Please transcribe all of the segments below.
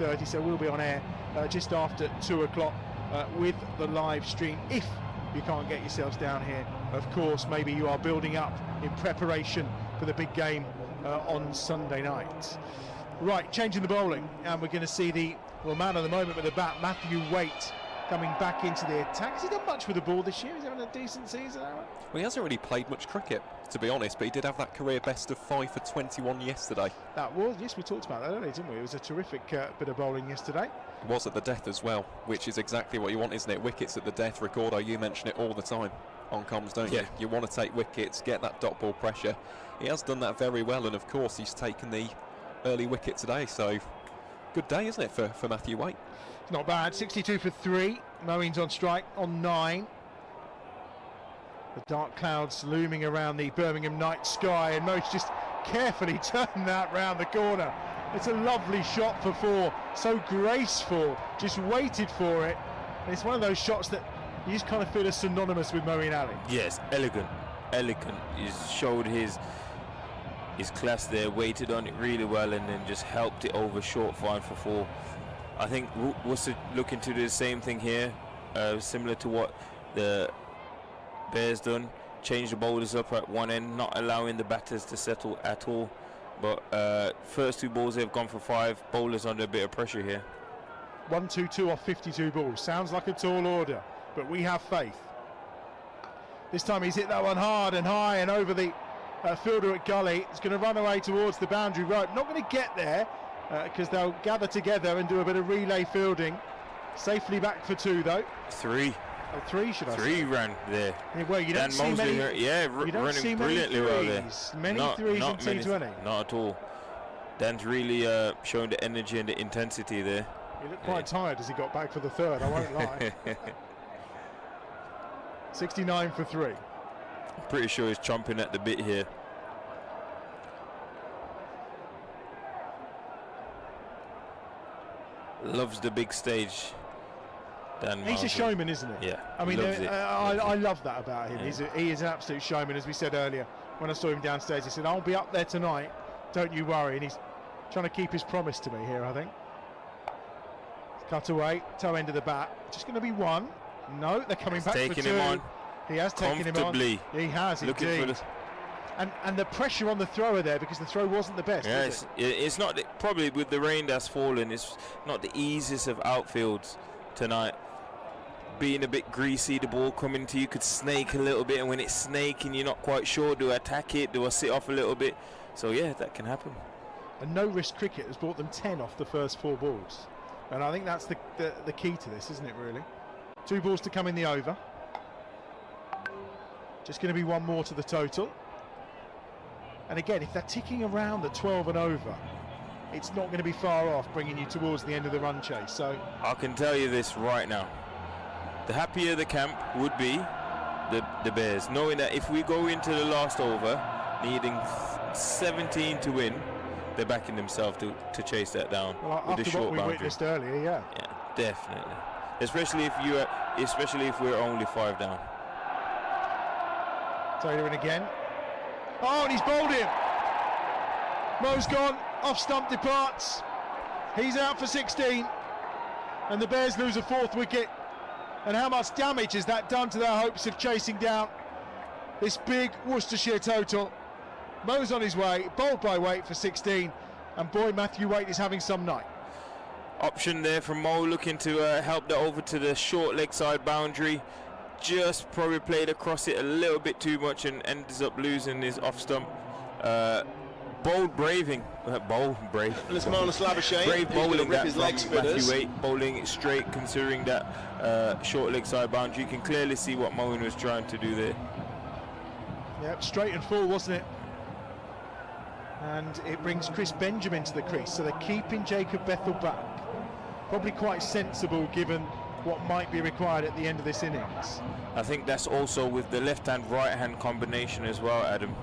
3:30, so we'll be on air just after 2 o'clock with the live stream. If you can't get yourselves down here, of course, maybe you are building up in preparation for the big game on Sunday night. Right, changing the bowling, and we're going to see the man of the moment with the bat, Matthew Waite, coming back into the attack. Has he done much with the ball this year? He's having a decent season, Aaron? Well, he hasn't really played much cricket, to be honest, but he did have that career best of 5 for 21 yesterday. That was, yes, we talked about that earlier, didn't we? It was a terrific bit of bowling yesterday. It was at the death as well, which is exactly what you want, isn't it? Wickets at the death. Ricardo, you mention it all the time on comms, don't you? You want to take wickets, get that dot ball pressure. He has done that very well, and of course he's taken the early wicket today, so good day, isn't it, for Matthew Waite? It's not bad. 62 for 3. Moeen's on strike on 9. The dark clouds looming around the Birmingham night sky, and Moeen's just carefully turned that round the corner. It's a lovely shot for 4, so graceful, just waited for it, and it's one of those shots that you just kind of feel is synonymous with Moeen Ali. Yes, elegant. He's showed his class there, waited on it really well, and then just helped it over short, fine for 4. I think Worcester looking to do the same thing here, similar to what the Bears done. Change the bowlers up at one end, not allowing the batters to settle at all. But first 2 balls they've gone for 5. Bowlers under a bit of pressure here. 1-2-2 off 52 balls. Sounds like a tall order, but we have faith. This time he's hit that one hard and high and over the fielder at gully. It's going to run away towards the boundary rope. Not going to get there because they'll gather together and do a bit of relay fielding. Safely back for 2 though. 3. Oh, 3 should I say? 3 ran there. Yeah, well, you don't see many. Running brilliantly well there. Many threes in T20. Not at all. Dan's really showing the energy and the intensity there. He looked quite tired as he got back for the 3rd, I won't lie. 69 for 3. I'm pretty sure he's chomping at the bit here. Loves the big stage. Dan He's a showman, isn't he? Yeah. I mean, I love that about him. Yeah. He is an absolute showman, as we said earlier. When I saw him downstairs, he said, "I'll be up there tonight, don't you worry." And he's trying to keep his promise to me here, I think. Cut away, toe end of the bat. Just going to be 1. No, they're coming back for 2. Him on. He has taken him on. He has, indeed. And the pressure on the thrower there, because the throw wasn't the best. Yes, it's not probably with the rain that's fallen. It's not the easiest of outfields tonight. Being a bit greasy, the ball coming to you could snake a little bit, and when it's snaking, you're not quite sure. Do I attack it? Do I sit off a little bit? So yeah, that can happen. And no risk cricket has brought them 10 off the first 4 balls, and I think that's the key to this, isn't it? Really, 2 balls to come in the over. Just going to be 1 more to the total. And again, if they're ticking around the 12 and over, it's not going to be far off, bringing you towards the end of the run chase. So I can tell you this right now. The happier the camp would be the Bears, knowing that if we go into the last over needing 17 to win, they're backing themselves to chase that down with the short boundary. After what we witnessed earlier, yeah, definitely. Especially if we're only 5 down. Taylor in again. Oh, and he's bowled him. Mo's gone. Off stump departs. He's out for 16, and the Bears lose a 4th wicket. And how much damage has that done to their hopes of chasing down this big Worcestershire total? Mo's on his way, bowled by Waite for 16, and boy, Matthew Waite is having some night. Option there from Mo, looking to help that over to the short leg side boundary. Just probably played across it a little bit too much and ends up losing his off stump. Bold braving, brave. Let's go on a slab of shame. Brave bowling that his from legs Matthew Waite, bowling it straight, considering that short leg side boundary. You can clearly see what Moeen was trying to do there. Yep, straight and full, wasn't it? And it brings Chris Benjamin to the crease, so they're keeping Jacob Bethel back. Probably quite sensible given what might be required at the end of this innings. I think that's also with the left-hand, right-hand combination as well, Adam.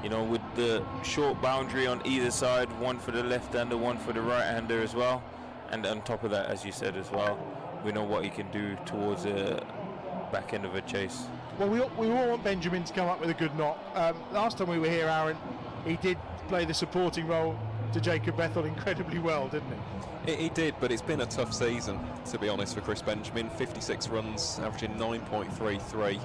You know, with the short boundary on either side, 1 for the left-hander, 1 for the right-hander as well. And on top of that, as you said as well, we know what he can do towards the back end of a chase. Well, we all want Benjamin to come up with a good knock. Last time we were here, Aaron, he did play the supporting role to Jacob Bethel incredibly well, didn't he? He did, but it's been a tough season, to be honest, for Chris Benjamin. 56 runs, averaging 9.33.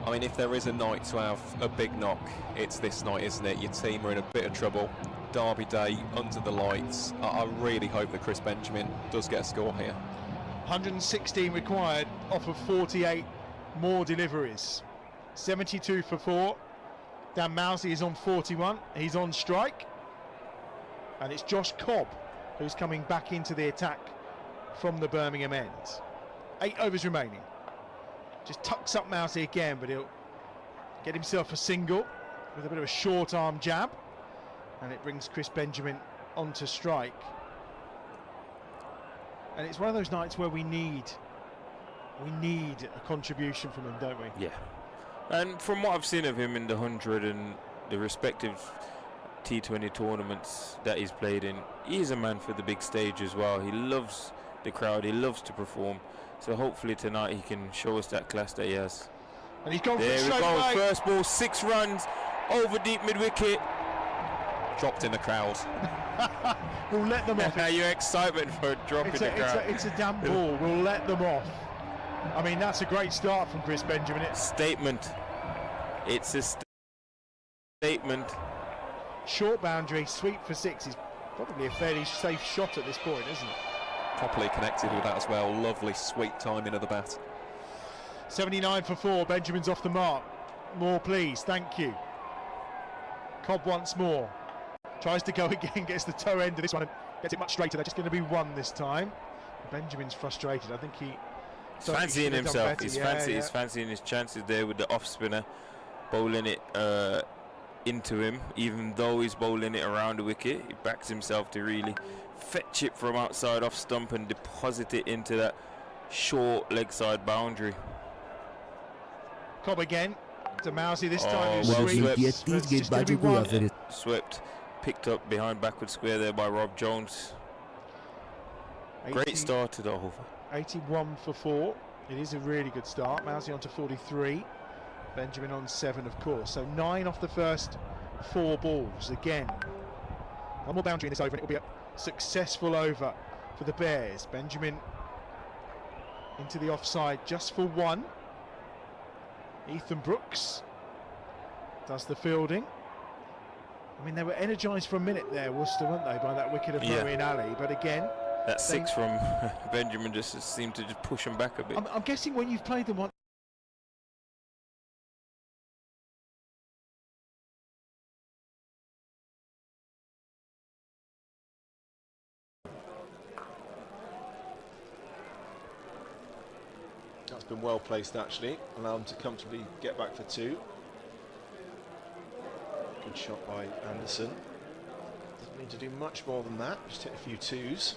I mean, if there is a night to have a big knock, it's this night, isn't it? Your team are in a bit of trouble. Derby day, under the lights. I really hope that Chris Benjamin does get a score here. 116 required off of 48 more deliveries. 72 for 4. Dan Mousey is on 41. He's on strike. And it's Josh Cobb who's coming back into the attack from the Birmingham end. 8 overs remaining. Just tucks up Mousey again, but he'll get himself a single with a bit of a short arm jab. And it brings Chris Benjamin onto strike. And it's one of those nights where we need a contribution from him, don't we? Yeah. And from what I've seen of him in the 100 and the respective T20 tournaments that he's played in, he is a man for the big stage as well. He loves the crowd, he loves to perform. So hopefully tonight he can show us that class that he has. And he's gone there for it we go, away. First ball, 6 runs, over deep mid-wicket. Dropped in the crowd. We'll let them off. Your excitement for a drop in the crowd. It's a damn ball. We'll let them off. I mean, that's a great start from Chris Benjamin. Statement. It's a statement. Short boundary, sweep for 6 is probably a fairly safe shot at this point, isn't it? Properly connected with that as well. Lovely, sweet timing of the bat. 79 for 4. Benjamin's off the mark. More, please. Thank you. Cobb once more. Tries to go again, gets the toe end of this one and gets it much straighter. They're just going to be 1 this time. Benjamin's frustrated. I think he's fancying himself. He's fancying his chances there with the off spinner, bowling it into him. Even though he's bowling it around the wicket, he backs himself to really fetch it from outside off stump and deposit it into that short leg side boundary. Cobb again to Mousey this time. Well swept, picked up behind backward square there by Rob Jones. Great start to the over. 81 for 4. It is a really good start. Mousey on to 43. Benjamin on 7, of course. So 9 off the first 4 balls. Again, one more boundary in this over and it will be a successful over for the Bears. Benjamin into the offside just for 1. Ethan Brooks does the fielding. I mean, they were energised for a minute there, Worcester, weren't they, by that wicket of Moeen Ali? But again, that 6 from Benjamin just seemed to just push them back a bit. I'm guessing when you've played them once. That's been well placed, actually. Allow them to comfortably get back for 2. Good shot by Anderson. Doesn't need to do much more than that. Just hit a few 2s.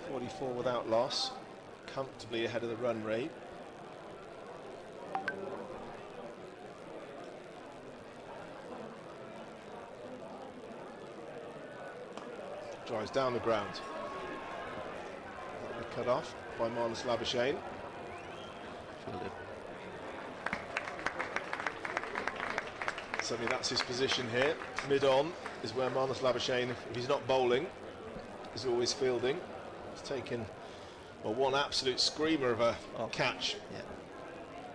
44 without loss. Comfortably ahead of the run rate. Drives down the ground. That'll be cut off by Marnus Labuschagne. Certainly that's his position here. Mid-on is where Marnus Labuschagne, if he's not bowling, is always fielding. He's taken one absolute screamer of a catch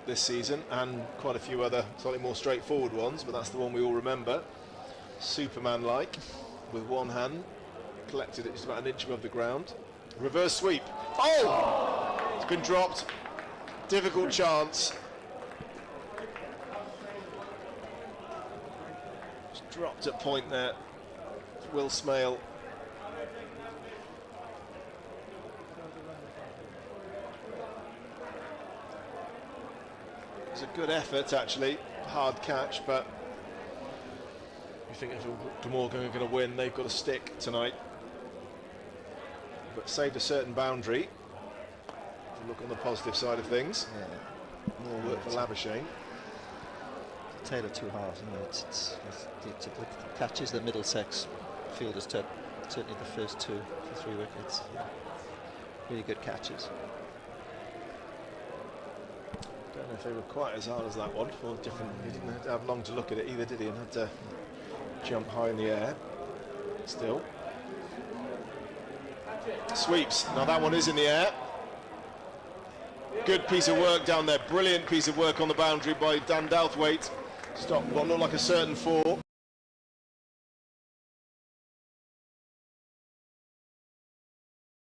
this season, and quite a few other slightly more straightforward ones, but that's the one we all remember. Superman-like, with one hand, collected it just about an inch above the ground. Reverse sweep. Oh! It's been dropped. Difficult chance. Just dropped at point there. Will Smale. It was a good effort, actually. Hard catch, but you think if Glamorgan are going to win, they've got to stick tonight. But saved a certain boundary. If you look on the positive side of things. Yeah. More work for Labuschagne. Taylor two halves, you know, it's the catches the Middlesex fielders took, certainly the first 2 for 3 wickets. Yeah. Really good catches. Don't know if they were quite as hard as that one. For different, he didn't have long to look at it either, did he? And had to jump high in the air. Still. Sweeps. Now that one is in the air. Good piece of work down there. Brilliant piece of work on the boundary by Dan Douthwaite. Stop what looked like a certain 4.